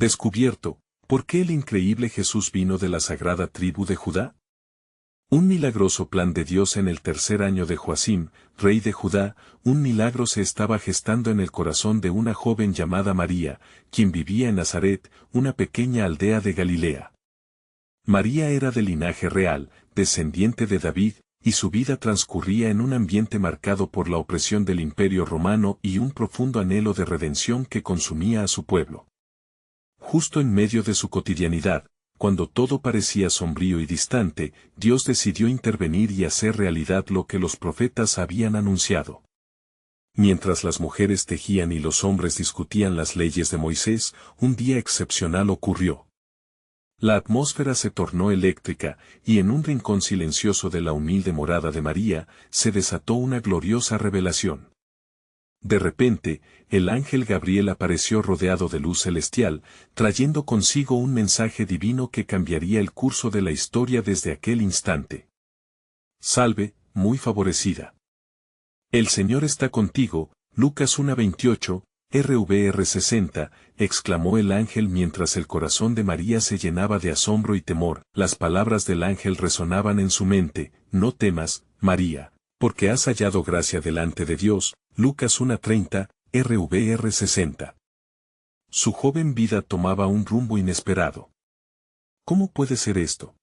Descubierto, ¿por qué el increíble Jesús vino de la sagrada tribu de Judá? Un milagroso plan de Dios en el tercer año de Joacim, rey de Judá, un milagro se estaba gestando en el corazón de una joven llamada María, quien vivía en Nazaret, una pequeña aldea de Galilea. María era de linaje real, descendiente de David, y su vida transcurría en un ambiente marcado por la opresión del Imperio Romano y un profundo anhelo de redención que consumía a su pueblo. Justo en medio de su cotidianidad, cuando todo parecía sombrío y distante, Dios decidió intervenir y hacer realidad lo que los profetas habían anunciado. Mientras las mujeres tejían y los hombres discutían las leyes de Moisés, un día excepcional ocurrió. La atmósfera se tornó eléctrica, y en un rincón silencioso de la humilde morada de María, se desató una gloriosa revelación. De repente, el ángel Gabriel apareció rodeado de luz celestial, trayendo consigo un mensaje divino que cambiaría el curso de la historia desde aquel instante. Salve, muy favorecida. El Señor está contigo, Lucas 1:28, RVR 60, exclamó el ángel mientras el corazón de María se llenaba de asombro y temor. Las palabras del ángel resonaban en su mente: no temas, María, porque has hallado gracia delante de Dios, Lucas 1:30, RVR 60. Su joven vida tomaba un rumbo inesperado. ¿Cómo puede ser esto?,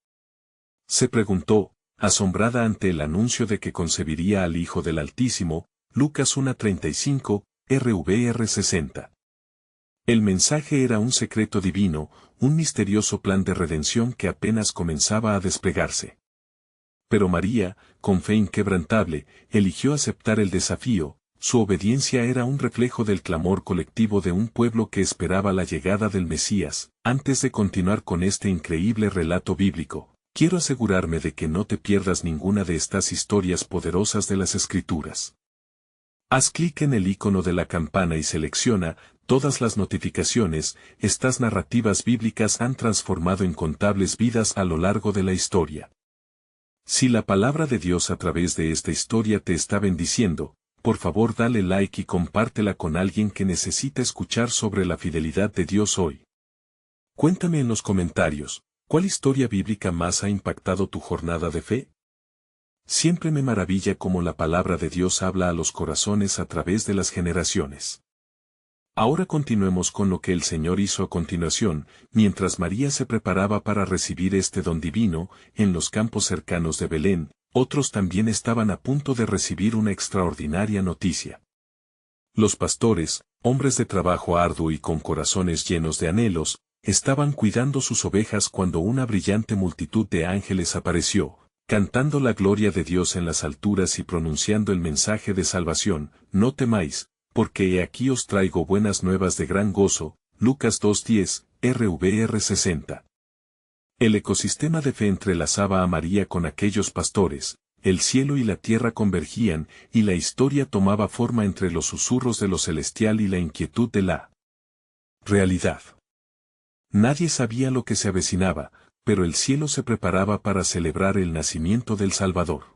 se preguntó, asombrada ante el anuncio de que concebiría al Hijo del Altísimo, Lucas 1:35, RVR 60. El mensaje era un secreto divino, un misterioso plan de redención que apenas comenzaba a desplegarse. Pero María, con fe inquebrantable, eligió aceptar el desafío. Su obediencia era un reflejo del clamor colectivo de un pueblo que esperaba la llegada del Mesías. Antes de continuar con este increíble relato bíblico, quiero asegurarme de que no te pierdas ninguna de estas historias poderosas de las Escrituras. Haz clic en el icono de la campana y selecciona todas las notificaciones. Estas narrativas bíblicas han transformado incontables vidas a lo largo de la historia. Si la palabra de Dios a través de esta historia te está bendiciendo, por favor dale like y compártela con alguien que necesita escuchar sobre la fidelidad de Dios hoy. Cuéntame en los comentarios, ¿cuál historia bíblica más ha impactado tu jornada de fe? Siempre me maravilla cómo la palabra de Dios habla a los corazones a través de las generaciones. Ahora continuemos con lo que el Señor hizo a continuación. Mientras María se preparaba para recibir este don divino, en los campos cercanos de Belén, otros también estaban a punto de recibir una extraordinaria noticia. Los pastores, hombres de trabajo arduo y con corazones llenos de anhelos, estaban cuidando sus ovejas cuando una brillante multitud de ángeles apareció, cantando la gloria de Dios en las alturas y pronunciando el mensaje de salvación: no temáis, porque he aquí os traigo buenas nuevas de gran gozo, Lucas 2:10, RVR 60. El ecosistema de fe entrelazaba a María con aquellos pastores, el cielo y la tierra convergían, y la historia tomaba forma entre los susurros de lo celestial y la inquietud de la realidad. Nadie sabía lo que se avecinaba, pero el cielo se preparaba para celebrar el nacimiento del Salvador.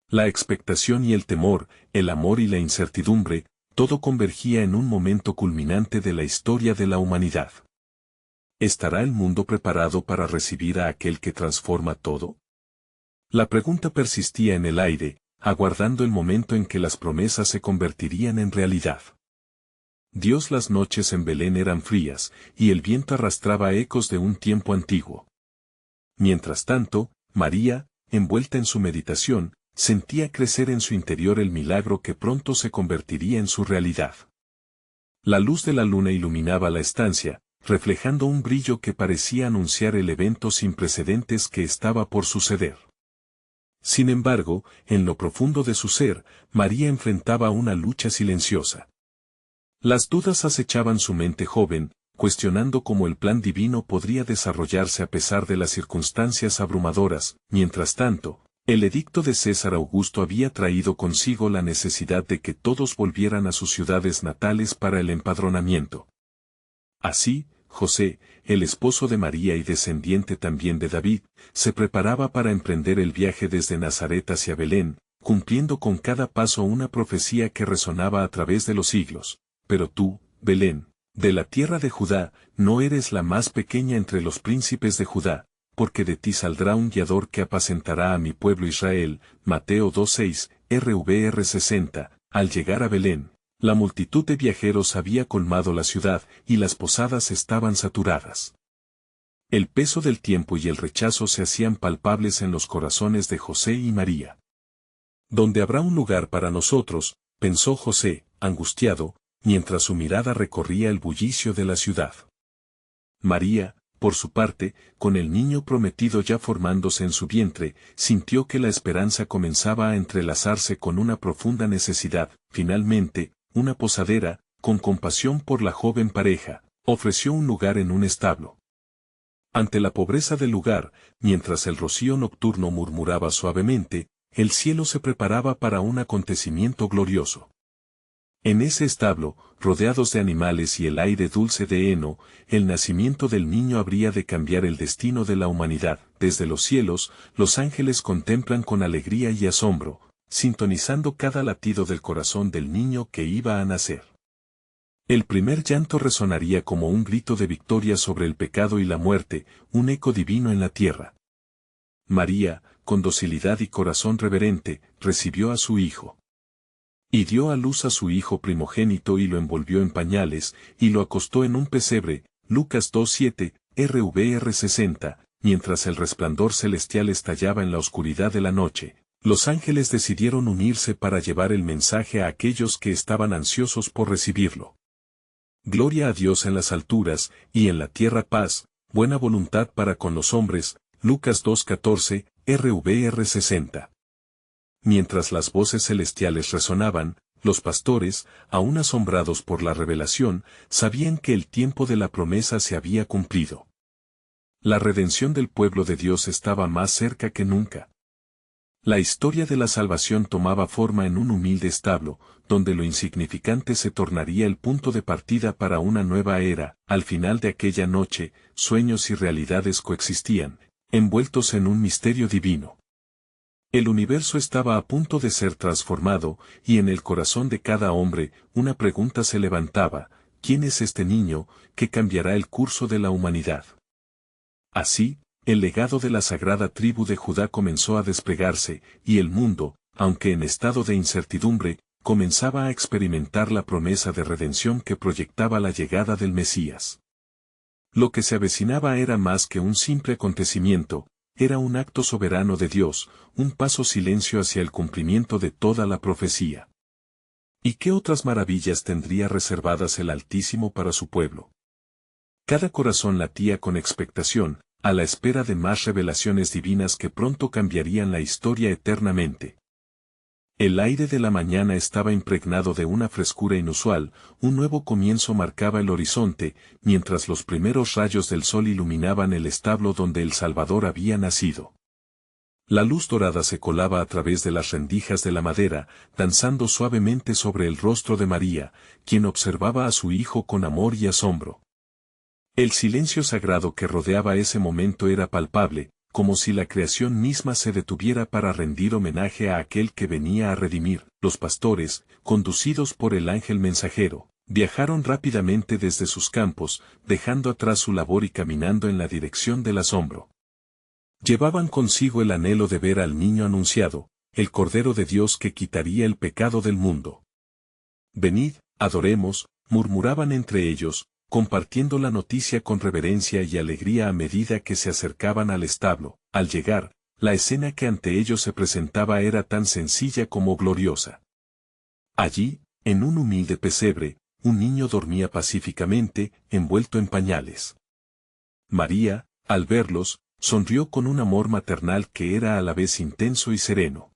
La expectación y el temor, el amor y la incertidumbre, todo convergía en un momento culminante de la historia de la humanidad. ¿Estará el mundo preparado para recibir a aquel que transforma todo? La pregunta persistía en el aire, aguardando el momento en que las promesas se convertirían en realidad. Las noches en Belén eran frías, y el viento arrastraba ecos de un tiempo antiguo. Mientras tanto, María, envuelta en su meditación, sentía crecer en su interior el milagro que pronto se convertiría en su realidad. La luz de la luna iluminaba la estancia, reflejando un brillo que parecía anunciar el evento sin precedentes que estaba por suceder. Sin embargo, en lo profundo de su ser, María enfrentaba una lucha silenciosa. Las dudas acechaban su mente joven, cuestionando cómo el plan divino podría desarrollarse a pesar de las circunstancias abrumadoras. Mientras tanto, el edicto de César Augusto había traído consigo la necesidad de que todos volvieran a sus ciudades natales para el empadronamiento. Así, José, el esposo de María y descendiente también de David, se preparaba para emprender el viaje desde Nazaret hacia Belén, cumpliendo con cada paso una profecía que resonaba a través de los siglos. Pero tú, Belén, De la tierra de Judá, no eres la más pequeña entre los príncipes de Judá, porque de ti saldrá un guiador que apacentará a mi pueblo Israel. Mateo 2:6, RVR 60. Al llegar a Belén, la multitud de viajeros había colmado la ciudad, y las posadas estaban saturadas. El peso del tiempo y el rechazo se hacían palpables en los corazones de José y María. ¿Dónde habrá un lugar para nosotros?, pensó José, angustiado, mientras su mirada recorría el bullicio de la ciudad. María, por su parte, con el niño prometido ya formándose en su vientre, sintió que la esperanza comenzaba a entrelazarse con una profunda necesidad. Finalmente, una posadera, con compasión por la joven pareja, ofreció un lugar en un establo. Ante la pobreza del lugar, mientras el rocío nocturno murmuraba suavemente, el cielo se preparaba para un acontecimiento glorioso. En ese establo, rodeados de animales y el aire dulce de heno, el nacimiento del niño habría de cambiar el destino de la humanidad. Desde los cielos, los ángeles contemplan con alegría y asombro, sintonizando cada latido del corazón del niño que iba a nacer. El primer llanto resonaría como un grito de victoria sobre el pecado y la muerte, un eco divino en la tierra. María, con docilidad y corazón reverente, recibió a su hijo. Y dio a luz a su hijo primogénito y lo envolvió en pañales, y lo acostó en un pesebre. Lucas 2:7, RVR 60, mientras el resplandor celestial estallaba en la oscuridad de la noche. Los ángeles decidieron unirse para llevar el mensaje a aquellos que estaban ansiosos por recibirlo. Gloria a Dios en las alturas, y en la tierra paz, buena voluntad para con los hombres. Lucas 2:14, RVR 60. Mientras las voces celestiales resonaban, los pastores, aún asombrados por la revelación, sabían que el tiempo de la promesa se había cumplido. La redención del pueblo de Dios estaba más cerca que nunca. La historia de la salvación tomaba forma en un humilde establo, donde lo insignificante se tornaría el punto de partida para una nueva era. Al final de aquella noche, sueños y realidades coexistían, envueltos en un misterio divino. El universo estaba a punto de ser transformado, y en el corazón de cada hombre, una pregunta se levantaba: ¿quién es este niño, que cambiará el curso de la humanidad? Así, el legado de la sagrada tribu de Judá comenzó a desplegarse, y el mundo, aunque en estado de incertidumbre, comenzaba a experimentar la promesa de redención que proyectaba la llegada del Mesías. Lo que se avecinaba era más que un simple acontecimiento, era un acto soberano de Dios, un paso silencio hacia el cumplimiento de toda la profecía. ¿Y qué otras maravillas tendría reservadas el Altísimo para su pueblo? Cada corazón latía con expectación, a la espera de más revelaciones divinas que pronto cambiarían la historia eternamente. El aire de la mañana estaba impregnado de una frescura inusual, un nuevo comienzo marcaba el horizonte, mientras los primeros rayos del sol iluminaban el establo donde el Salvador había nacido. La luz dorada se colaba a través de las rendijas de la madera, danzando suavemente sobre el rostro de María, quien observaba a su hijo con amor y asombro. El silencio sagrado que rodeaba ese momento era palpable, como si la creación misma se detuviera para rendir homenaje a aquel que venía a redimir. Los pastores, conducidos por el ángel mensajero, viajaron rápidamente desde sus campos, dejando atrás su labor y caminando en la dirección del asombro. Llevaban consigo el anhelo de ver al niño anunciado, el Cordero de Dios que quitaría el pecado del mundo. Venid, adoremos, murmuraban entre ellos, compartiendo la noticia con reverencia y alegría a medida que se acercaban al establo. Al llegar, la escena que ante ellos se presentaba era tan sencilla como gloriosa. Allí, en un humilde pesebre, un niño dormía pacíficamente, envuelto en pañales. María, al verlos, sonrió con un amor maternal que era a la vez intenso y sereno.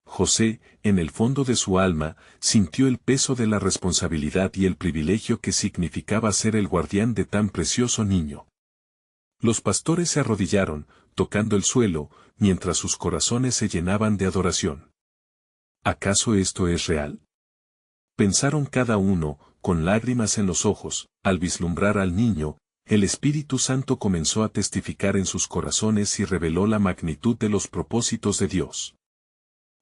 José, en el fondo de su alma, sintió el peso de la responsabilidad y el privilegio que significaba ser el guardián de tan precioso niño. Los pastores se arrodillaron, tocando el suelo, mientras sus corazones se llenaban de adoración. ¿Acaso esto es real? Pensaron cada uno, con lágrimas en los ojos. Al vislumbrar al niño, el Espíritu Santo comenzó a testificar en sus corazones y reveló la magnitud de los propósitos de Dios.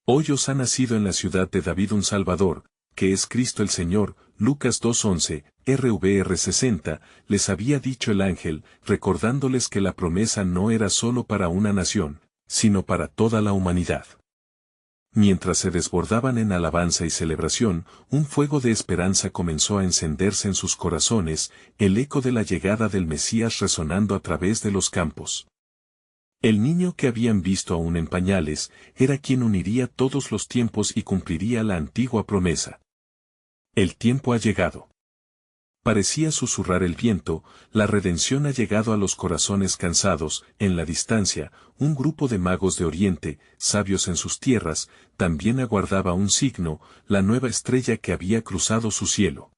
Hoy os ha nacido en la ciudad de David un Salvador, que es Cristo el Señor. Lucas 2:11, RVR 60, les había dicho el ángel, recordándoles que la promesa no era solo para una nación, sino para toda la humanidad. Mientras se desbordaban en alabanza y celebración, un fuego de esperanza comenzó a encenderse en sus corazones, el eco de la llegada del Mesías resonando a través de los campos. El niño que habían visto aún en pañales, era quien uniría todos los tiempos y cumpliría la antigua promesa. El tiempo ha llegado. Parecía susurrar el viento, la redención ha llegado a los corazones cansados. En la distancia, un grupo de magos de Oriente, sabios en sus tierras, también aguardaba un signo, la nueva estrella que había cruzado su cielo.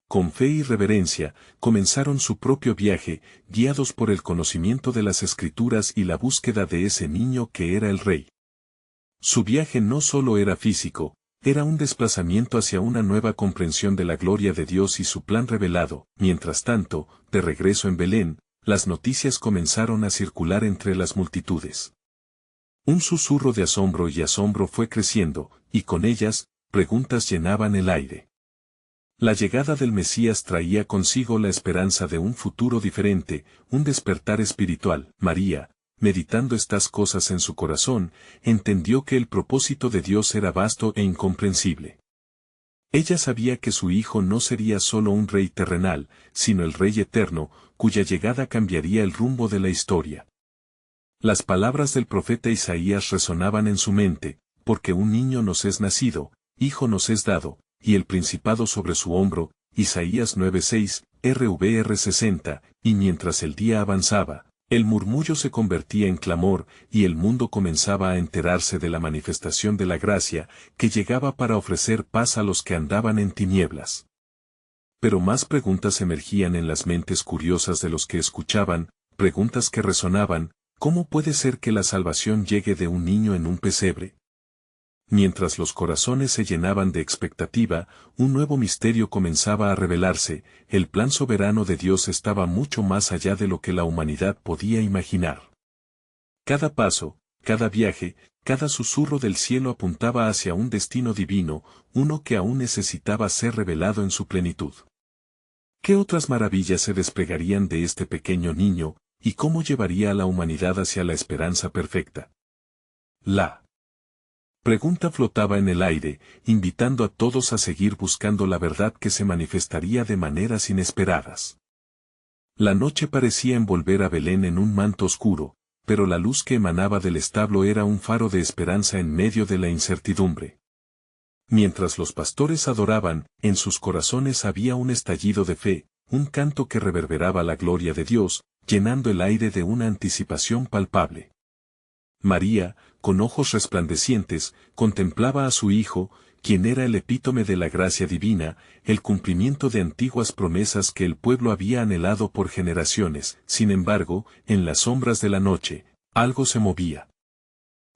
Con fe y reverencia, comenzaron su propio viaje, guiados por el conocimiento de las Escrituras y la búsqueda de ese niño que era el Rey. Su viaje no solo era físico, era un desplazamiento hacia una nueva comprensión de la gloria de Dios y su plan revelado. Mientras tanto, de regreso en Belén, las noticias comenzaron a circular entre las multitudes. Un susurro de asombro y asombro fue creciendo, y con ellas, preguntas llenaban el aire. La llegada del Mesías traía consigo la esperanza de un futuro diferente, un despertar espiritual. María, meditando estas cosas en su corazón, entendió que el propósito de Dios era vasto e incomprensible. Ella sabía que su hijo no sería solo un rey terrenal, sino el Rey eterno, cuya llegada cambiaría el rumbo de la historia. Las palabras del profeta Isaías resonaban en su mente, porque un niño nos es nacido, hijo nos es dado, y el principado sobre su hombro, Isaías 9:6, RVR 60, y mientras el día avanzaba, el murmullo se convertía en clamor, y el mundo comenzaba a enterarse de la manifestación de la gracia, que llegaba para ofrecer paz a los que andaban en tinieblas. Pero más preguntas emergían en las mentes curiosas de los que escuchaban, preguntas que resonaban: ¿cómo puede ser que la salvación llegue de un niño en un pesebre? Mientras los corazones se llenaban de expectativa, un nuevo misterio comenzaba a revelarse: el plan soberano de Dios estaba mucho más allá de lo que la humanidad podía imaginar. Cada paso, cada viaje, cada susurro del cielo apuntaba hacia un destino divino, uno que aún necesitaba ser revelado en su plenitud. ¿Qué otras maravillas se desplegarían de este pequeño niño, y cómo llevaría a la humanidad hacia la esperanza perfecta? La pregunta flotaba en el aire, invitando a todos a seguir buscando la verdad que se manifestaría de maneras inesperadas. La noche parecía envolver a Belén en un manto oscuro, pero la luz que emanaba del establo era un faro de esperanza en medio de la incertidumbre. Mientras los pastores adoraban, en sus corazones había un estallido de fe, un canto que reverberaba la gloria de Dios, llenando el aire de una anticipación palpable. María, con ojos resplandecientes, contemplaba a su hijo, quien era el epítome de la gracia divina, el cumplimiento de antiguas promesas que el pueblo había anhelado por generaciones. Sin embargo, en las sombras de la noche, algo se movía.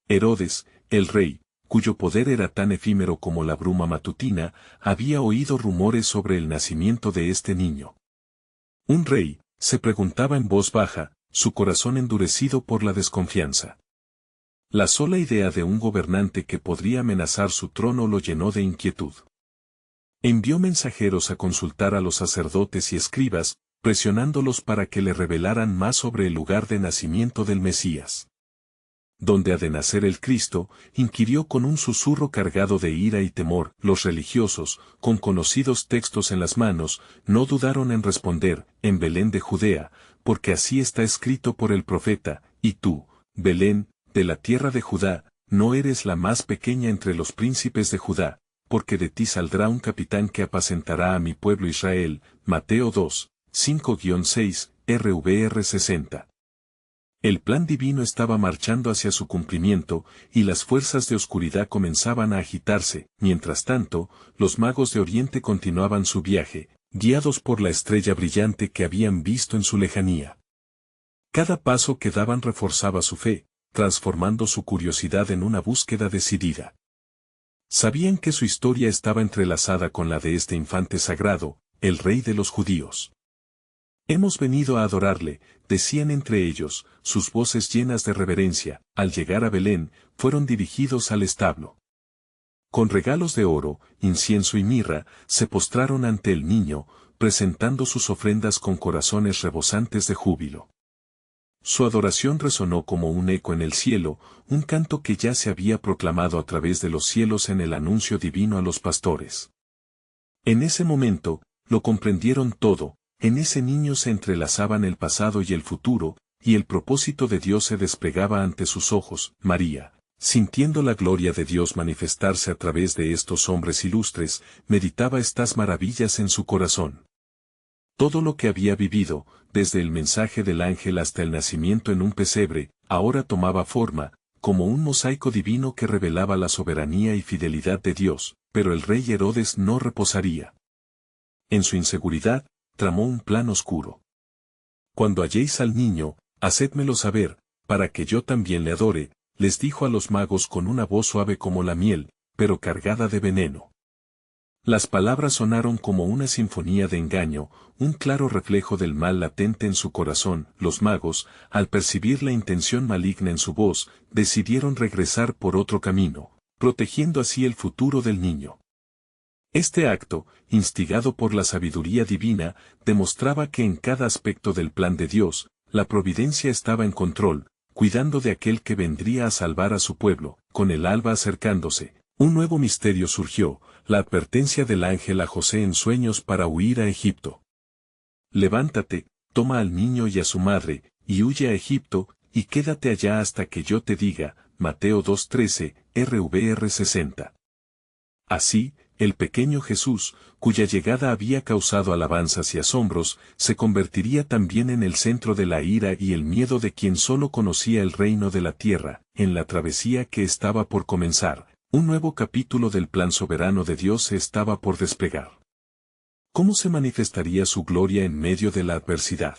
Herodes, el rey, cuyo poder era tan efímero como la bruma matutina, había oído rumores sobre el nacimiento de este niño. Un rey, se preguntaba en voz baja, su corazón endurecido por la desconfianza. La sola idea de un gobernante que podría amenazar su trono lo llenó de inquietud. Envió mensajeros a consultar a los sacerdotes y escribas, presionándolos para que le revelaran más sobre el lugar de nacimiento del Mesías. ¿Dónde ha de nacer el Cristo?, inquirió con un susurro cargado de ira y temor. Los religiosos, con conocidos textos en las manos, no dudaron en responder: en Belén de Judea, porque así está escrito por el profeta. Y tú, Belén, de la tierra de Judá, no eres la más pequeña entre los príncipes de Judá, porque de ti saldrá un capitán que apacentará a mi pueblo Israel. Mateo 2, 5-6, RVR 60. El plan divino estaba marchando hacia su cumplimiento, y las fuerzas de oscuridad comenzaban a agitarse. Mientras tanto, los magos de Oriente continuaban su viaje, guiados por la estrella brillante que habían visto en su lejanía. Cada paso que daban reforzaba su fe, transformando su curiosidad en una búsqueda decidida. Sabían que su historia estaba entrelazada con la de este infante sagrado, el rey de los judíos. Hemos venido a adorarle, decían entre ellos, sus voces llenas de reverencia. Al llegar a Belén, fueron dirigidos al establo. Con regalos de oro, incienso y mirra, se postraron ante el niño, presentando sus ofrendas con corazones rebosantes de júbilo. Su adoración resonó como un eco en el cielo, un canto que ya se había proclamado a través de los cielos en el anuncio divino a los pastores. En ese momento, lo comprendieron todo, en ese niño se entrelazaban el pasado y el futuro, y el propósito de Dios se desplegaba ante sus ojos. María, sintiendo la gloria de Dios manifestarse a través de estos hombres ilustres, meditaba estas maravillas en su corazón. Todo lo que había vivido, desde el mensaje del ángel hasta el nacimiento en un pesebre, ahora tomaba forma, como un mosaico divino que revelaba la soberanía y fidelidad de Dios, pero el rey Herodes no reposaría. En su inseguridad, tramó un plan oscuro. Cuando halléis al niño, hacédmelo saber, para que yo también le adore, les dijo a los magos con una voz suave como la miel, pero cargada de veneno. Las palabras sonaron como una sinfonía de engaño, un claro reflejo del mal latente en su corazón. Los magos, al percibir la intención maligna en su voz, decidieron regresar por otro camino, protegiendo así el futuro del niño. Este acto, instigado por la sabiduría divina, demostraba que en cada aspecto del plan de Dios, la providencia estaba en control, cuidando de aquel que vendría a salvar a su pueblo. Con el alba acercándose, un nuevo misterio surgió, la advertencia del ángel a José en sueños para huir a Egipto. Levántate, toma al niño y a su madre, y huye a Egipto, y quédate allá hasta que yo te diga. Mateo 2:13, RVR 60. Así, el pequeño Jesús, cuya llegada había causado alabanzas y asombros, se convertiría también en el centro de la ira y el miedo de quien solo conocía el reino de la tierra. En la travesía que estaba por comenzar, un nuevo capítulo del plan soberano de Dios se estaba por desplegar. ¿Cómo se manifestaría su gloria en medio de la adversidad?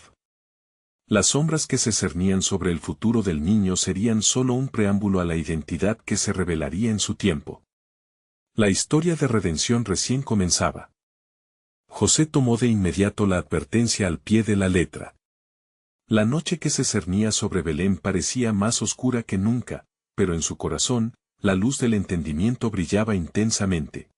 Las sombras que se cernían sobre el futuro del niño serían solo un preámbulo a la identidad que se revelaría en su tiempo. La historia de redención recién comenzaba. José tomó de inmediato la advertencia al pie de la letra. La noche que se cernía sobre Belén parecía más oscura que nunca, pero en su corazón, la luz del entendimiento brillaba intensamente.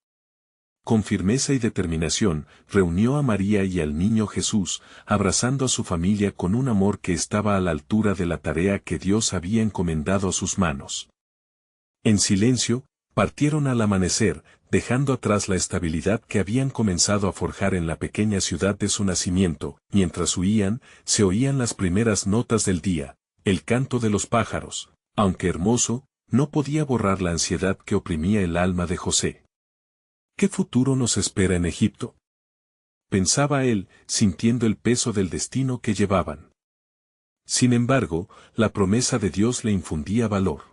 Con firmeza y determinación, reunió a María y al niño Jesús, abrazando a su familia con un amor que estaba a la altura de la tarea que Dios había encomendado a sus manos. En silencio, partieron al amanecer, dejando atrás la estabilidad que habían comenzado a forjar en la pequeña ciudad de su nacimiento. Mientras huían, se oían las primeras notas del día, el canto de los pájaros, aunque hermoso, no podía borrar la ansiedad que oprimía el alma de José. ¿Qué futuro nos espera en Egipto?, pensaba él, sintiendo el peso del destino que llevaban. Sin embargo, la promesa de Dios le infundía valor.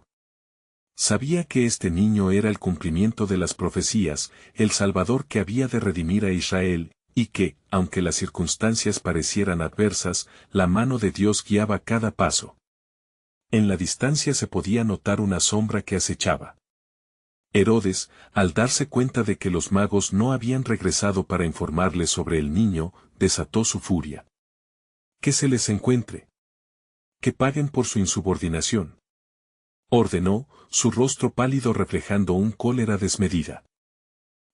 Sabía que este niño era el cumplimiento de las profecías, el Salvador que había de redimir a Israel, y que, aunque las circunstancias parecieran adversas, la mano de Dios guiaba cada paso. En la distancia se podía notar una sombra que acechaba. Herodes, al darse cuenta de que los magos no habían regresado para informarle sobre el niño, desató su furia. Que se les encuentre. Que paguen por su insubordinación. Ordenó, su rostro pálido reflejando un cólera desmedida.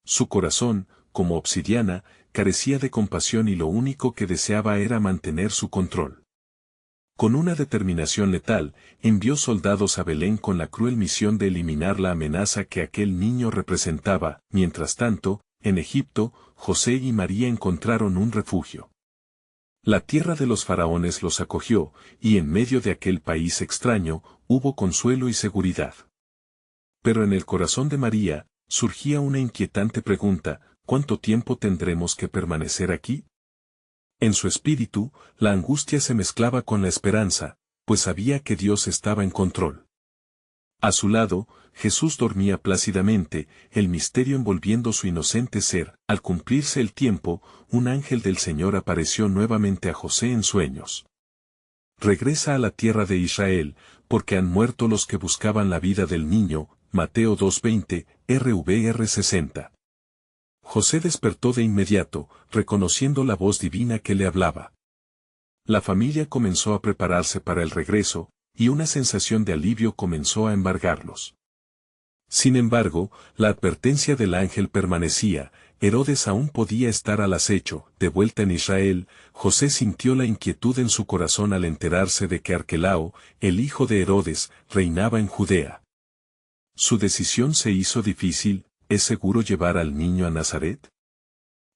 Su corazón, como obsidiana, carecía de compasión y lo único que deseaba era mantener su control. Con una determinación letal, envió soldados a Belén con la cruel misión de eliminar la amenaza que aquel niño representaba. Mientras tanto, en Egipto, José y María encontraron un refugio. La tierra de los faraones los acogió, y en medio de aquel país extraño, hubo consuelo y seguridad. Pero en el corazón de María, surgía una inquietante pregunta: ¿cuánto tiempo tendremos que permanecer aquí? En su espíritu, la angustia se mezclaba con la esperanza, pues sabía que Dios estaba en control. A su lado, Jesús dormía plácidamente, el misterio envolviendo su inocente ser. Al cumplirse el tiempo, un ángel del Señor apareció nuevamente a José en sueños. Regresa a la tierra de Israel, porque han muerto los que buscaban la vida del niño. Mateo 2:20, RVR 60. José despertó de inmediato, reconociendo la voz divina que le hablaba. La familia comenzó a prepararse para el regreso, y una sensación de alivio comenzó a embargarlos. Sin embargo, la advertencia del ángel permanecía. Herodes aún podía estar al acecho. De vuelta en Israel, José sintió la inquietud en su corazón al enterarse de que Arquelao, el hijo de Herodes, reinaba en Judea. Su decisión se hizo difícil. ¿Es seguro llevar al niño a Nazaret?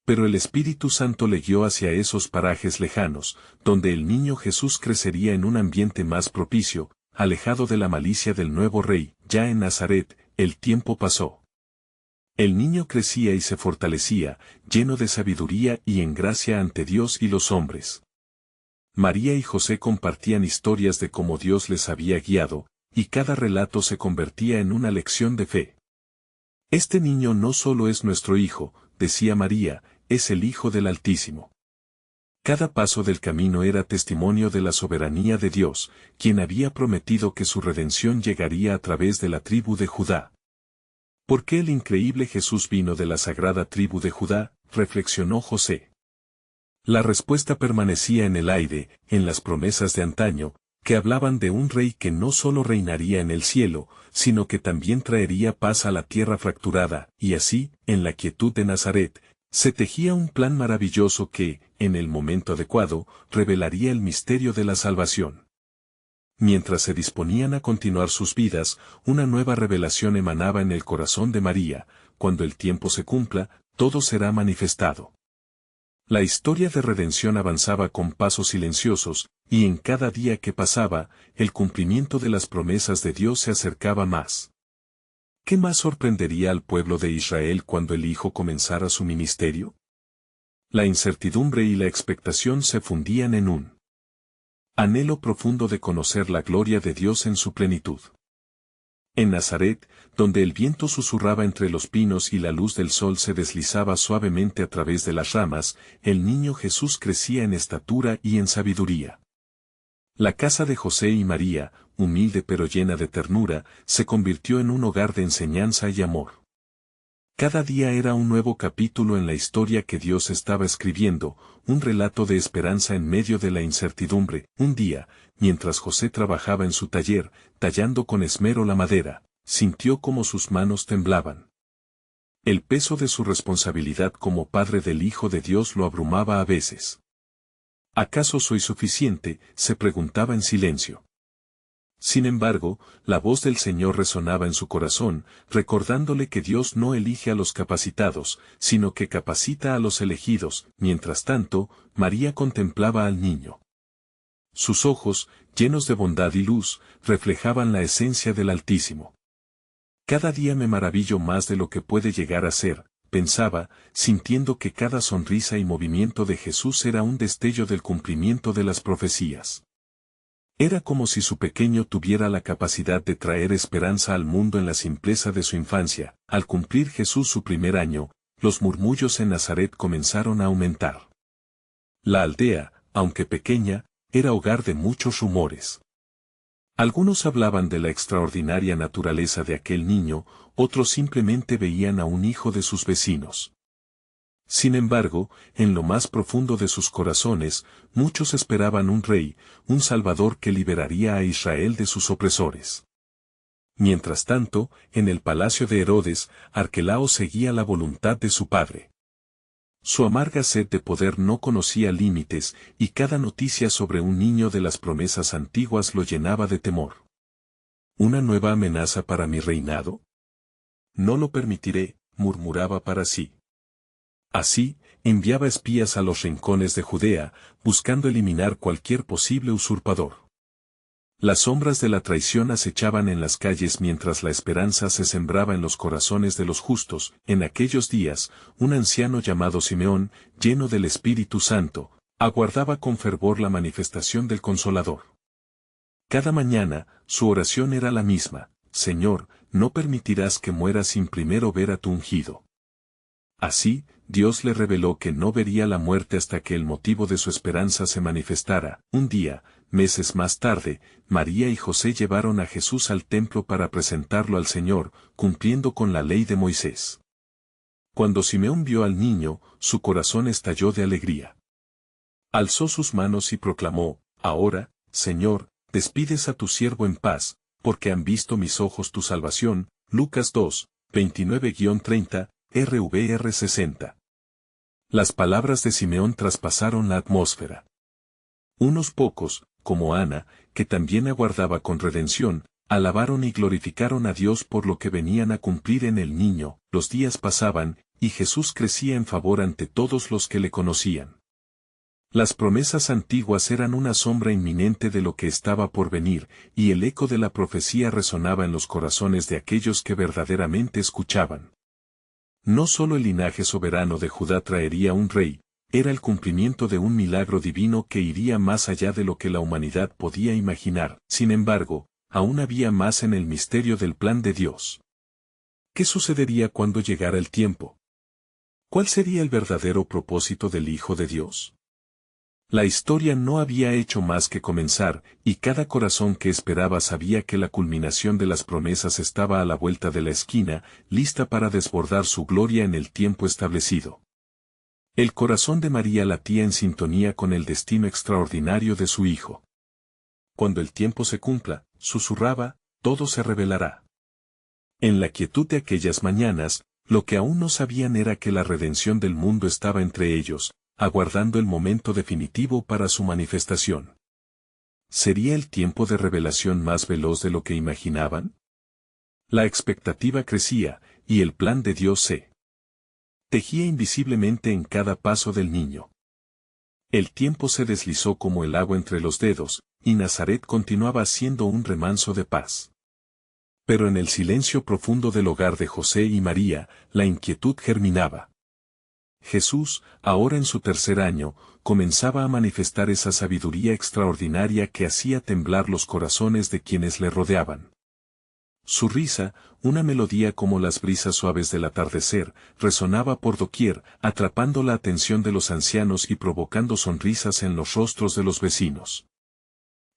Pero el Espíritu Santo le guió hacia esos parajes lejanos, donde el niño Jesús crecería en un ambiente más propicio, alejado de la malicia del nuevo rey. Ya en Nazaret, el tiempo pasó. El niño crecía y se fortalecía, lleno de sabiduría y en gracia ante Dios y los hombres. María y José compartían historias de cómo Dios les había guiado, y cada relato se convertía en una lección de fe. Este niño no solo es nuestro hijo, decía María, es el Hijo del Altísimo. Cada paso del camino era testimonio de la soberanía de Dios, quien había prometido que su redención llegaría a través de la tribu de Judá. ¿Por qué el increíble Jesús vino de la sagrada tribu de Judá?, reflexionó José. La respuesta permanecía en el aire, en las promesas de antaño, que hablaban de un rey que no solo reinaría en el cielo, sino que también traería paz a la tierra fracturada, y así, en la quietud de Nazaret, se tejía un plan maravilloso que, en el momento adecuado, revelaría el misterio de la salvación. Mientras se disponían a continuar sus vidas, una nueva revelación emanaba en el corazón de María. Cuando el tiempo se cumpla, todo será manifestado. La historia de redención avanzaba con pasos silenciosos, y en cada día que pasaba, el cumplimiento de las promesas de Dios se acercaba más. ¿Qué más sorprendería al pueblo de Israel cuando el Hijo comenzara su ministerio? La incertidumbre y la expectación se fundían en un anhelo profundo de conocer la gloria de Dios en su plenitud. En Nazaret, donde el viento susurraba entre los pinos y la luz del sol se deslizaba suavemente a través de las ramas, el niño Jesús crecía en estatura y en sabiduría. La casa de José y María, humilde pero llena de ternura, se convirtió en un hogar de enseñanza y amor. Cada día era un nuevo capítulo en la historia que Dios estaba escribiendo, un relato de esperanza en medio de la incertidumbre. Un día, mientras José trabajaba en su taller, tallando con esmero la madera, sintió como sus manos temblaban. El peso de su responsabilidad como padre del Hijo de Dios lo abrumaba a veces. ¿Acaso soy suficiente?, se preguntaba en silencio. Sin embargo, la voz del Señor resonaba en su corazón, recordándole que Dios no elige a los capacitados, sino que capacita a los elegidos. Mientras tanto, María contemplaba al niño. Sus ojos, llenos de bondad y luz, reflejaban la esencia del Altísimo. Cada día me maravillo más de lo que puede llegar a ser, pensaba, sintiendo que cada sonrisa y movimiento de Jesús era un destello del cumplimiento de las profecías. Era como si su pequeño tuviera la capacidad de traer esperanza al mundo en la simpleza de su infancia. Al cumplir Jesús su primer año, los murmullos en Nazaret comenzaron a aumentar. La aldea, aunque pequeña, era hogar de muchos rumores. Algunos hablaban de la extraordinaria naturaleza de aquel niño, otros simplemente veían a un hijo de sus vecinos. Sin embargo, en lo más profundo de sus corazones, muchos esperaban un rey, un salvador que liberaría a Israel de sus opresores. Mientras tanto, en el palacio de Herodes, Arquelao seguía la voluntad de su padre. Su amarga sed de poder no conocía límites, y cada noticia sobre un niño de las promesas antiguas lo llenaba de temor. ¿Una nueva amenaza para mi reinado? No lo permitiré, murmuraba para sí. Así, enviaba espías a los rincones de Judea, buscando eliminar cualquier posible usurpador. Las sombras de la traición acechaban en las calles mientras la esperanza se sembraba en los corazones de los justos. En aquellos días, un anciano llamado Simeón, lleno del Espíritu Santo, aguardaba con fervor la manifestación del Consolador. Cada mañana, su oración era la misma: Señor, no permitirás que muera sin primero ver a tu ungido. Así, Dios le reveló que no vería la muerte hasta que el motivo de su esperanza se manifestara. Un día, meses más tarde, María y José llevaron a Jesús al templo para presentarlo al Señor, cumpliendo con la ley de Moisés. Cuando Simeón vio al niño, su corazón estalló de alegría. Alzó sus manos y proclamó: Ahora, Señor, despides a tu siervo en paz, porque han visto mis ojos tu salvación, Lucas 2, 29-30, RVR 60. Las palabras de Simeón traspasaron la atmósfera. Unos pocos, como Ana, que también aguardaba con redención, alabaron y glorificaron a Dios por lo que venían a cumplir en el niño. Los días pasaban, y Jesús crecía en favor ante todos los que le conocían. Las promesas antiguas eran una sombra inminente de lo que estaba por venir, y el eco de la profecía resonaba en los corazones de aquellos que verdaderamente escuchaban. No solo el linaje soberano de Judá traería un rey, era el cumplimiento de un milagro divino que iría más allá de lo que la humanidad podía imaginar. Sin embargo, aún había más en el misterio del plan de Dios. ¿Qué sucedería cuando llegara el tiempo? ¿Cuál sería el verdadero propósito del Hijo de Dios? La historia no había hecho más que comenzar, y cada corazón que esperaba sabía que la culminación de las promesas estaba a la vuelta de la esquina, lista para desbordar su gloria en el tiempo establecido. El corazón de María latía en sintonía con el destino extraordinario de su Hijo. Cuando el tiempo se cumpla, susurraba, todo se revelará. En la quietud de aquellas mañanas, lo que aún no sabían era que la redención del mundo estaba entre ellos, aguardando el momento definitivo para su manifestación. ¿Sería el tiempo de revelación más veloz de lo que imaginaban? La expectativa crecía, y el plan de Dios se tejía invisiblemente en cada paso del niño. El tiempo se deslizó como el agua entre los dedos, y Nazaret continuaba siendo un remanso de paz. Pero en el silencio profundo del hogar de José y María, la inquietud germinaba. Jesús, ahora en su tercer año, comenzaba a manifestar esa sabiduría extraordinaria que hacía temblar los corazones de quienes le rodeaban. Su risa, una melodía como las brisas suaves del atardecer, resonaba por doquier, atrapando la atención de los ancianos y provocando sonrisas en los rostros de los vecinos.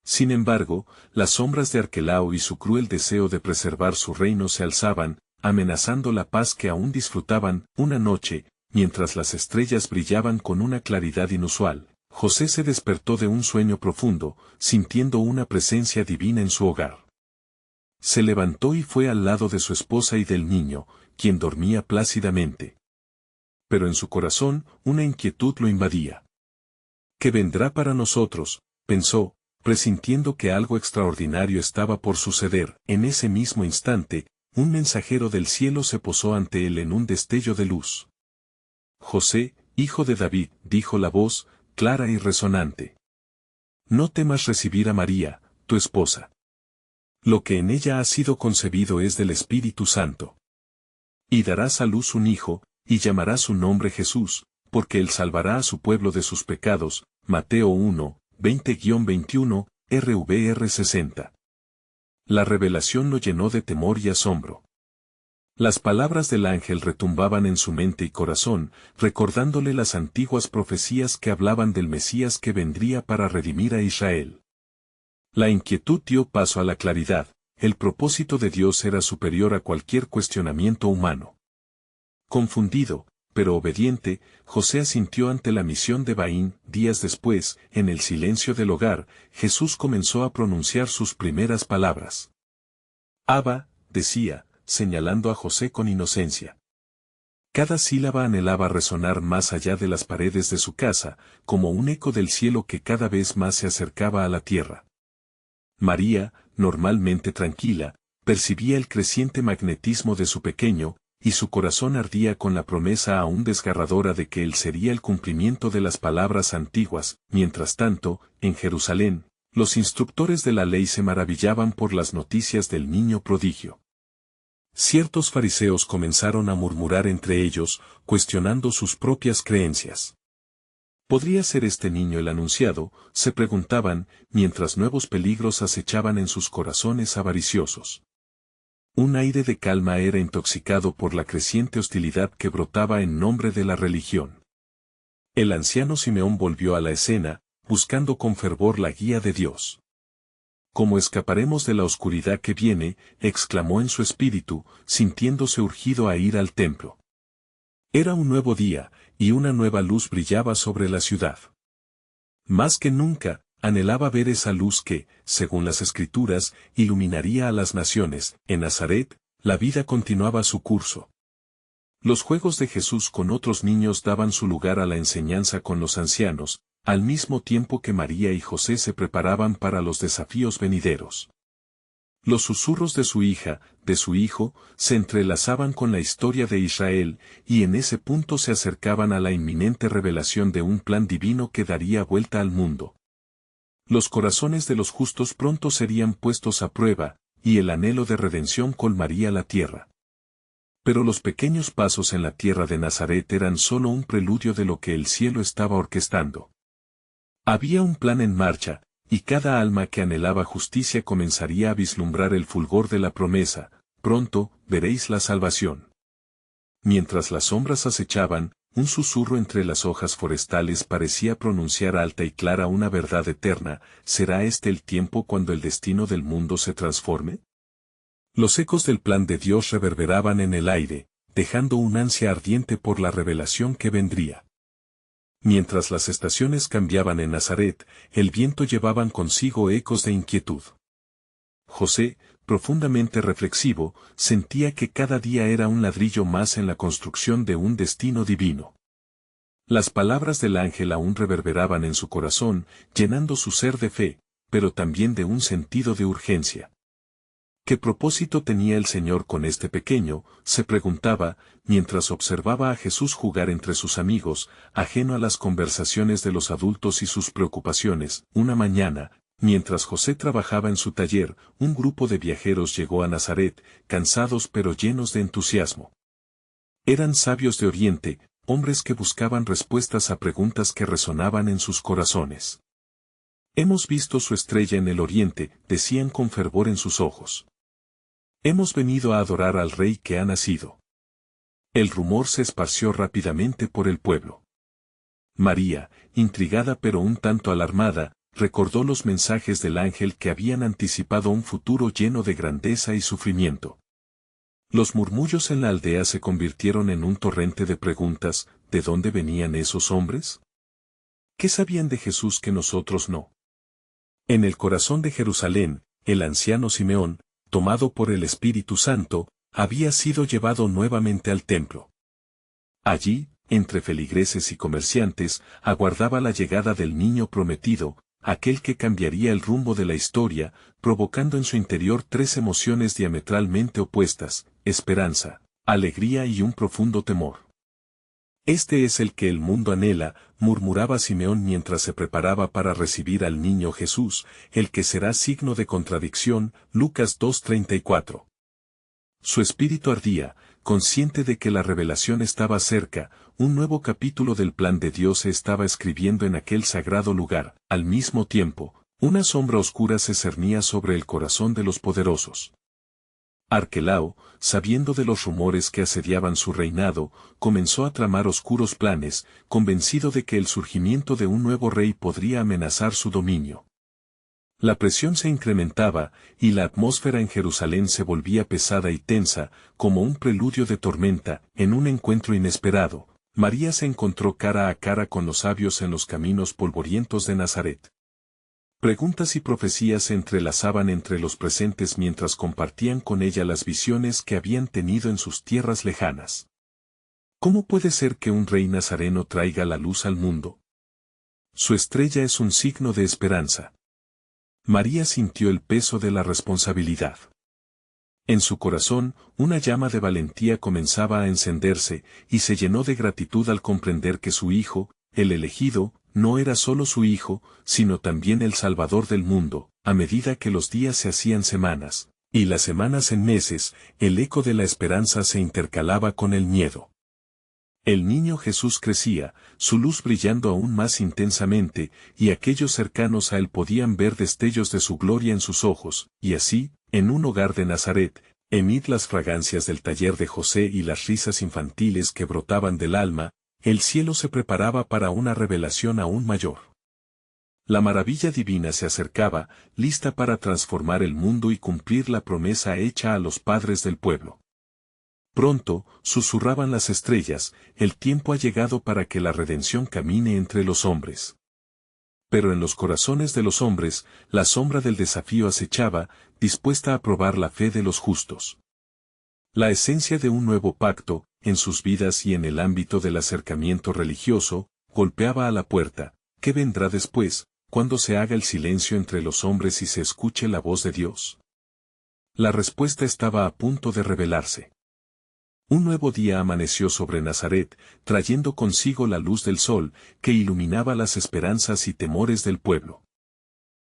Sin embargo, las sombras de Arquelao y su cruel deseo de preservar su reino se alzaban, amenazando la paz que aún disfrutaban. Una noche, mientras las estrellas brillaban con una claridad inusual, José se despertó de un sueño profundo, sintiendo una presencia divina en su hogar. Se levantó y fue al lado de su esposa y del niño, quien dormía plácidamente. Pero en su corazón, una inquietud lo invadía. ¿Qué vendrá para nosotros?, pensó, presintiendo que algo extraordinario estaba por suceder. En ese mismo instante, un mensajero del cielo se posó ante él en un destello de luz. José, hijo de David, dijo la voz, clara y resonante. No temas recibir a María, tu esposa. Lo que en ella ha sido concebido es del Espíritu Santo. Y darás a luz un hijo, y llamarás su nombre Jesús, porque él salvará a su pueblo de sus pecados. Mateo 1, 20-21, RVR 60. La revelación lo llenó de temor y asombro. Las palabras del ángel retumbaban en su mente y corazón, recordándole las antiguas profecías que hablaban del Mesías que vendría para redimir a Israel. La inquietud dio paso a la claridad, el propósito de Dios era superior a cualquier cuestionamiento humano. Confundido, pero obediente, José asintió ante la misión de Baín. Días después, en el silencio del hogar, Jesús comenzó a pronunciar sus primeras palabras. Abba, decía, señalando a José con inocencia. Cada sílaba anhelaba resonar más allá de las paredes de su casa, como un eco del cielo que cada vez más se acercaba a la tierra. María, normalmente tranquila, percibía el creciente magnetismo de su pequeño, y su corazón ardía con la promesa aún desgarradora de que él sería el cumplimiento de las palabras antiguas. Mientras tanto, en Jerusalén, los instructores de la ley se maravillaban por las noticias del niño prodigio. Ciertos fariseos comenzaron a murmurar entre ellos, cuestionando sus propias creencias. ¿Podría ser este niño el anunciado?, se preguntaban, mientras nuevos peligros acechaban en sus corazones avariciosos. Un aire de calma era intoxicado por la creciente hostilidad que brotaba en nombre de la religión. El anciano Simeón volvió a la escena, buscando con fervor la guía de Dios. ¿Cómo escaparemos de la oscuridad que viene?, exclamó en su espíritu, sintiéndose urgido a ir al templo. Era un nuevo día, y una nueva luz brillaba sobre la ciudad. Más que nunca, anhelaba ver esa luz que, según las Escrituras, iluminaría a las naciones. En Nazaret, la vida continuaba su curso. Los juegos de Jesús con otros niños daban su lugar a la enseñanza con los ancianos, al mismo tiempo que María y José se preparaban para los desafíos venideros. Los susurros de su hija, de su hijo, se entrelazaban con la historia de Israel, y en ese punto se acercaban a la inminente revelación de un plan divino que daría vuelta al mundo. Los corazones de los justos pronto serían puestos a prueba, y el anhelo de redención colmaría la tierra. Pero los pequeños pasos en la tierra de Nazaret eran solo un preludio de lo que el cielo estaba orquestando. Había un plan en marcha, y cada alma que anhelaba justicia comenzaría a vislumbrar el fulgor de la promesa: pronto veréis la salvación. Mientras las sombras acechaban, un susurro entre las hojas forestales parecía pronunciar alta y clara una verdad eterna: ¿será este el tiempo cuando el destino del mundo se transforme? Los ecos del plan de Dios reverberaban en el aire, dejando un ansia ardiente por la revelación que vendría. Mientras las estaciones cambiaban en Nazaret, el viento llevaban consigo ecos de inquietud. José, profundamente reflexivo, sentía que cada día era un ladrillo más en la construcción de un destino divino. Las palabras del ángel aún reverberaban en su corazón, llenando su ser de fe, pero también de un sentido de urgencia. ¿Qué propósito tenía el Señor con este pequeño?, se preguntaba, mientras observaba a Jesús jugar entre sus amigos, ajeno a las conversaciones de los adultos y sus preocupaciones. Una mañana, mientras José trabajaba en su taller, un grupo de viajeros llegó a Nazaret, cansados pero llenos de entusiasmo. Eran sabios de Oriente, hombres que buscaban respuestas a preguntas que resonaban en sus corazones. Hemos visto su estrella en el Oriente, decían con fervor en sus ojos. Hemos venido a adorar al Rey que ha nacido. El rumor se esparció rápidamente por el pueblo. María, intrigada pero un tanto alarmada, recordó los mensajes del ángel que habían anticipado un futuro lleno de grandeza y sufrimiento. Los murmullos en la aldea se convirtieron en un torrente de preguntas: ¿de dónde venían esos hombres? ¿Qué sabían de Jesús que nosotros no? En el corazón de Jerusalén, el anciano Simeón, tomado por el Espíritu Santo, había sido llevado nuevamente al templo. Allí, entre feligreses y comerciantes, aguardaba la llegada del niño prometido, aquel que cambiaría el rumbo de la historia, provocando en su interior tres emociones diametralmente opuestas: esperanza, alegría y un profundo temor. Este es el que el mundo anhela, murmuraba Simeón mientras se preparaba para recibir al niño Jesús, el que será signo de contradicción. Lucas 2:34. Su espíritu ardía, consciente de que la revelación estaba cerca, un nuevo capítulo del plan de Dios se estaba escribiendo en aquel sagrado lugar. Al mismo tiempo, una sombra oscura se cernía sobre el corazón de los poderosos. Arquelao, sabiendo de los rumores que asediaban su reinado, comenzó a tramar oscuros planes, convencido de que el surgimiento de un nuevo rey podría amenazar su dominio. La presión se incrementaba, y la atmósfera en Jerusalén se volvía pesada y tensa, como un preludio de tormenta. En un encuentro inesperado, María se encontró cara a cara con los sabios en los caminos polvorientos de Nazaret. Preguntas y profecías se entrelazaban entre los presentes mientras compartían con ella las visiones que habían tenido en sus tierras lejanas. ¿Cómo puede ser que un rey nazareno traiga la luz al mundo? Su estrella es un signo de esperanza. María sintió el peso de la responsabilidad. En su corazón, una llama de valentía comenzaba a encenderse, y se llenó de gratitud al comprender que su hijo, el elegido, no era solo su hijo, sino también el Salvador del mundo. A medida que los días se hacían semanas, y las semanas en meses, el eco de la esperanza se intercalaba con el miedo. El niño Jesús crecía, su luz brillando aún más intensamente, y aquellos cercanos a él podían ver destellos de su gloria en sus ojos. Y así, en un hogar de Nazaret, emit las fragancias del taller de José y las risas infantiles que brotaban del alma, el cielo se preparaba para una revelación aún mayor. La maravilla divina se acercaba, lista para transformar el mundo y cumplir la promesa hecha a los padres del pueblo. Pronto, susurraban las estrellas, el tiempo ha llegado para que la redención camine entre los hombres. Pero en los corazones de los hombres, la sombra del desafío acechaba, dispuesta a probar la fe de los justos. La esencia de un nuevo pacto, en sus vidas y en el ámbito del acercamiento religioso, golpeaba a la puerta. ¿Qué vendrá después, cuando se haga el silencio entre los hombres y se escuche la voz de Dios? La respuesta estaba a punto de revelarse. Un nuevo día amaneció sobre Nazaret, trayendo consigo la luz del sol, que iluminaba las esperanzas y temores del pueblo.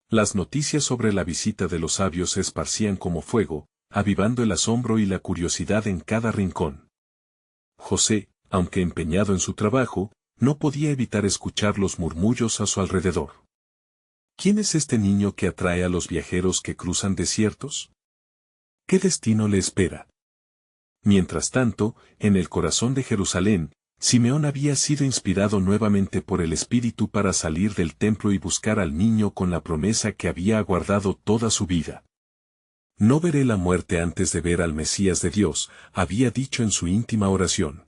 Las noticias sobre la visita de los sabios se esparcían como fuego, avivando el asombro y la curiosidad en cada rincón. José, aunque empeñado en su trabajo, no podía evitar escuchar los murmullos a su alrededor. ¿Quién es este niño que atrae a los viajeros que cruzan desiertos? ¿Qué destino le espera? Mientras tanto, en el corazón de Jerusalén, Simeón había sido inspirado nuevamente por el Espíritu para salir del templo y buscar al niño con la promesa que había aguardado toda su vida. No veré la muerte antes de ver al Mesías de Dios, había dicho en su íntima oración.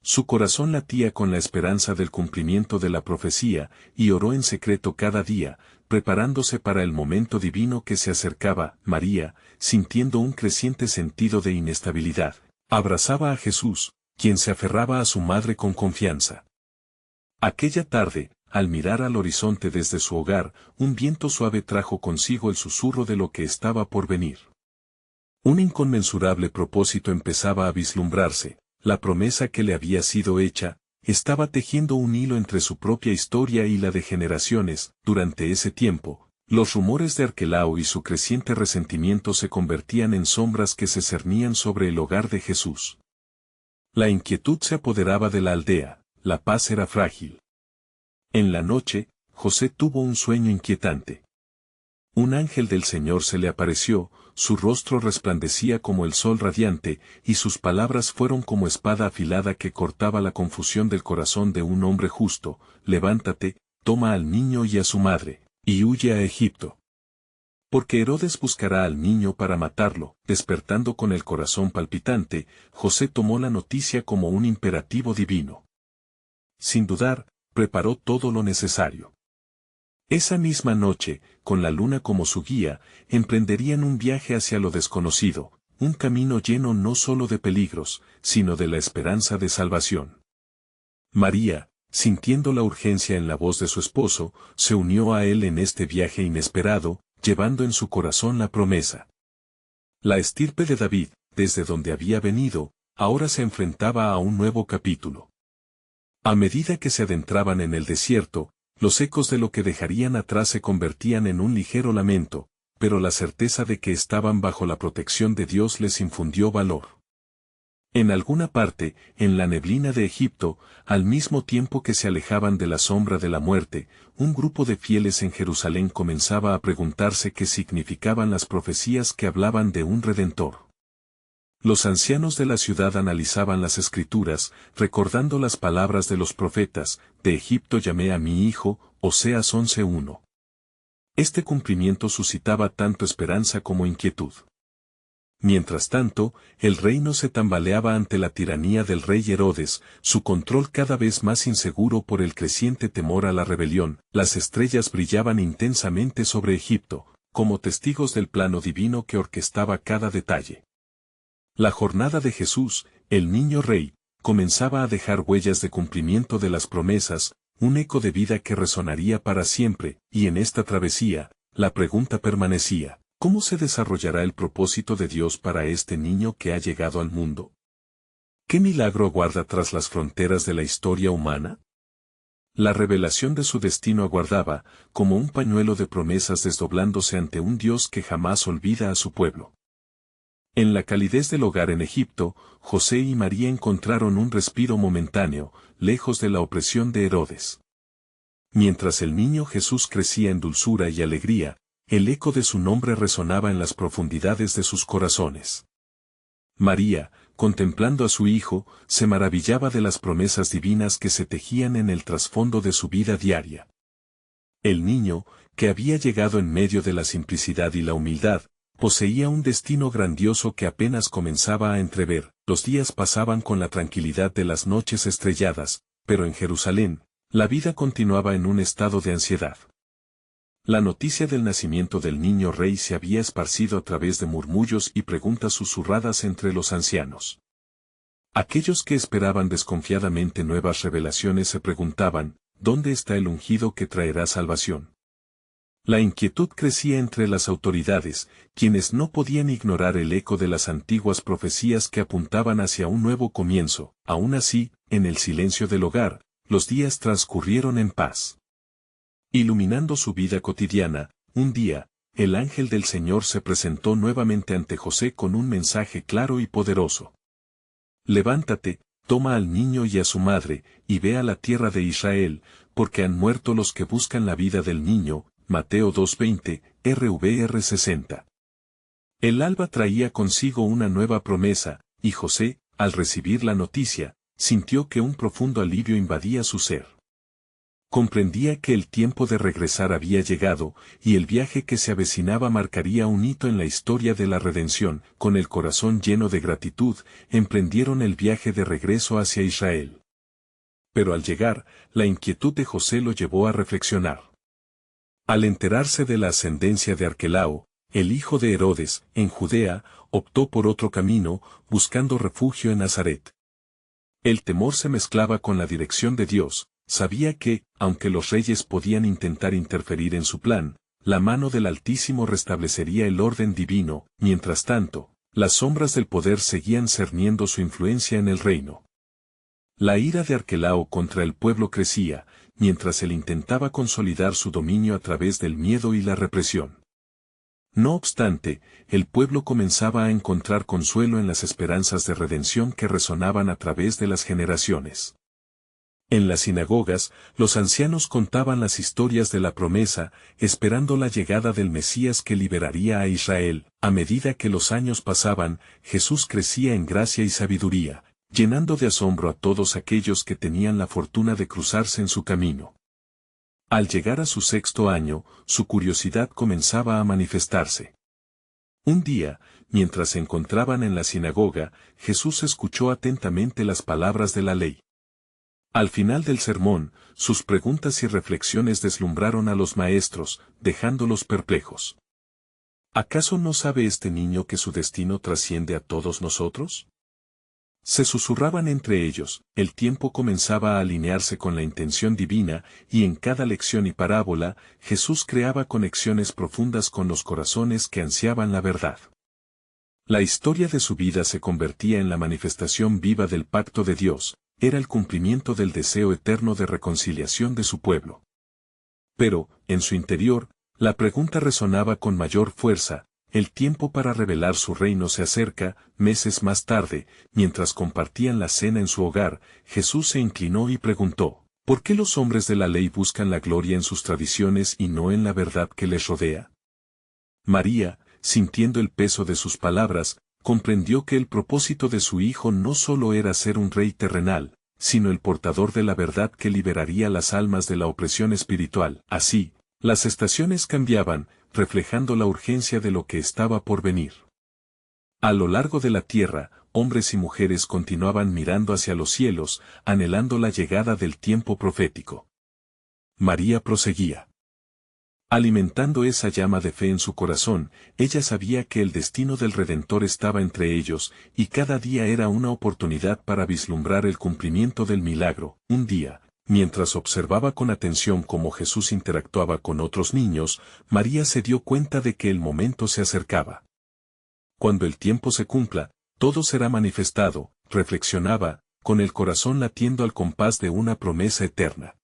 Su corazón latía con la esperanza del cumplimiento de la profecía, y oró en secreto cada día, preparándose para el momento divino que se acercaba. María, sintiendo un creciente sentido de inestabilidad, abrazaba a Jesús, quien se aferraba a su madre con confianza. Aquella tarde, al mirar al horizonte desde su hogar, un viento suave trajo consigo el susurro de lo que estaba por venir. Un inconmensurable propósito empezaba a vislumbrarse. La promesa que le había sido hecha, estaba tejiendo un hilo entre su propia historia y la de generaciones. Durante ese tiempo, los rumores de Arquelao y su creciente resentimiento se convertían en sombras que se cernían sobre el hogar de Jesús. La inquietud se apoderaba de la aldea, la paz era frágil. En la noche, José tuvo un sueño inquietante. Un ángel del Señor se le apareció, su rostro resplandecía como el sol radiante, y sus palabras fueron como espada afilada que cortaba la confusión del corazón de un hombre justo: levántate, toma al niño y a su madre, y huye a Egipto. Porque Herodes buscará al niño para matarlo. Despertando con el corazón palpitante, José tomó la noticia como un imperativo divino. Sin dudar, preparó todo lo necesario. Esa misma noche, con la luna como su guía, emprenderían un viaje hacia lo desconocido, un camino lleno no solo de peligros, sino de la esperanza de salvación. María, sintiendo la urgencia en la voz de su esposo, se unió a él en este viaje inesperado, llevando en su corazón la promesa. La estirpe de David, desde donde había venido, ahora se enfrentaba a un nuevo capítulo. A medida que se adentraban en el desierto, los ecos de lo que dejarían atrás se convertían en un ligero lamento, pero la certeza de que estaban bajo la protección de Dios les infundió valor. En alguna parte, en la neblina de Egipto, al mismo tiempo que se alejaban de la sombra de la muerte, un grupo de fieles en Jerusalén comenzaba a preguntarse qué significaban las profecías que hablaban de un Redentor. Los ancianos de la ciudad analizaban las Escrituras, recordando las palabras de los profetas: de Egipto llamé a mi hijo, Oseas 11:1. Este cumplimiento suscitaba tanto esperanza como inquietud. Mientras tanto, el reino se tambaleaba ante la tiranía del rey Herodes, su control cada vez más inseguro por el creciente temor a la rebelión. Las estrellas brillaban intensamente sobre Egipto, como testigos del plano divino que orquestaba cada detalle. La jornada de Jesús, el niño rey, comenzaba a dejar huellas de cumplimiento de las promesas, un eco de vida que resonaría para siempre, y en esta travesía, la pregunta permanecía: ¿cómo se desarrollará el propósito de Dios para este niño que ha llegado al mundo? ¿Qué milagro aguarda tras las fronteras de la historia humana? La revelación de su destino aguardaba, como un pañuelo de promesas desdoblándose ante un Dios que jamás olvida a su pueblo. En la calidez del hogar en Egipto, José y María encontraron un respiro momentáneo, lejos de la opresión de Herodes. Mientras el niño Jesús crecía en dulzura y alegría, el eco de su nombre resonaba en las profundidades de sus corazones. María, contemplando a su hijo, se maravillaba de las promesas divinas que se tejían en el trasfondo de su vida diaria. El niño, que había llegado en medio de la simplicidad y la humildad, poseía un destino grandioso que apenas comenzaba a entrever. Los días pasaban con la tranquilidad de las noches estrelladas, pero en Jerusalén, la vida continuaba en un estado de ansiedad. La noticia del nacimiento del niño rey se había esparcido a través de murmullos y preguntas susurradas entre los ancianos. Aquellos que esperaban desconfiadamente nuevas revelaciones se preguntaban, ¿dónde está el ungido que traerá salvación? La inquietud crecía entre las autoridades, quienes no podían ignorar el eco de las antiguas profecías que apuntaban hacia un nuevo comienzo. Aún así, en el silencio del hogar, los días transcurrieron en paz. Iluminando su vida cotidiana, un día, el ángel del Señor se presentó nuevamente ante José con un mensaje claro y poderoso. Levántate, toma al niño y a su madre, y ve a la tierra de Israel, porque han muerto los que buscan la vida del niño. Mateo 2:20, RVR 60. El alba traía consigo una nueva promesa, y José, al recibir la noticia, sintió que un profundo alivio invadía su ser. Comprendía que el tiempo de regresar había llegado, y el viaje que se avecinaba marcaría un hito en la historia de la redención. Con el corazón lleno de gratitud, emprendieron el viaje de regreso hacia Israel. Pero al llegar, la inquietud de José lo llevó a reflexionar. Al enterarse de la ascendencia de Arquelao, el hijo de Herodes, en Judea, optó por otro camino, buscando refugio en Nazaret. El temor se mezclaba con la dirección de Dios. Sabía que, aunque los reyes podían intentar interferir en su plan, la mano del Altísimo restablecería el orden divino. Mientras tanto, las sombras del poder seguían cerniendo su influencia en el reino. La ira de Arquelao contra el pueblo crecía, mientras él intentaba consolidar su dominio a través del miedo y la represión. No obstante, el pueblo comenzaba a encontrar consuelo en las esperanzas de redención que resonaban a través de las generaciones. En las sinagogas, los ancianos contaban las historias de la promesa, esperando la llegada del Mesías que liberaría a Israel. A medida que los años pasaban, Jesús crecía en gracia y sabiduría, llenando de asombro a todos aquellos que tenían la fortuna de cruzarse en su camino. Al llegar a su 6º año, su curiosidad comenzaba a manifestarse. Un día, mientras se encontraban en la sinagoga, Jesús escuchó atentamente las palabras de la ley. Al final del sermón, sus preguntas y reflexiones deslumbraron a los maestros, dejándolos perplejos. ¿Acaso no sabe este niño que su destino trasciende a todos nosotros? Se susurraban entre ellos, el tiempo comenzaba a alinearse con la intención divina, y en cada lección y parábola, Jesús creaba conexiones profundas con los corazones que ansiaban la verdad. La historia de su vida se convertía en la manifestación viva del pacto de Dios, era el cumplimiento del deseo eterno de reconciliación de su pueblo. Pero, en su interior, la pregunta resonaba con mayor fuerza: el tiempo para revelar su reino se acerca. Meses más tarde, mientras compartían la cena en su hogar, Jesús se inclinó y preguntó: ¿por qué los hombres de la ley buscan la gloria en sus tradiciones y no en la verdad que les rodea? María, sintiendo el peso de sus palabras, comprendió que el propósito de su hijo no solo era ser un rey terrenal, sino el portador de la verdad que liberaría las almas de la opresión espiritual. Así, las estaciones cambiaban, reflejando la urgencia de lo que estaba por venir. A lo largo de la tierra, hombres y mujeres continuaban mirando hacia los cielos, anhelando la llegada del tiempo profético. María proseguía. Alimentando esa llama de fe en su corazón, ella sabía que el destino del Redentor estaba entre ellos, y cada día era una oportunidad para vislumbrar el cumplimiento del milagro. Un día, mientras observaba con atención cómo Jesús interactuaba con otros niños, María se dio cuenta de que el momento se acercaba. Cuando el tiempo se cumpla, todo será manifestado, reflexionaba, con el corazón latiendo al compás de una promesa eterna.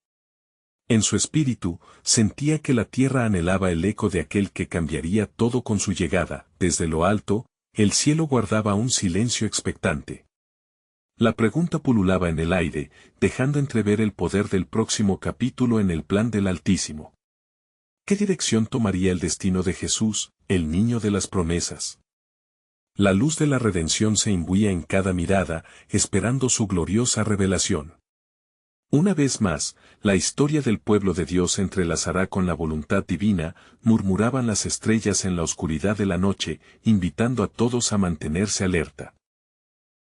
En su espíritu, sentía que la tierra anhelaba el eco de aquel que cambiaría todo con su llegada. Desde lo alto, el cielo guardaba un silencio expectante. La pregunta pululaba en el aire, dejando entrever el poder del próximo capítulo en el plan del Altísimo. ¿Qué dirección tomaría el destino de Jesús, el niño de las promesas? La luz de la redención se imbuía en cada mirada, esperando su gloriosa revelación. Una vez más, la historia del pueblo de Dios se entrelazará con la voluntad divina, murmuraban las estrellas en la oscuridad de la noche, invitando a todos a mantenerse alerta.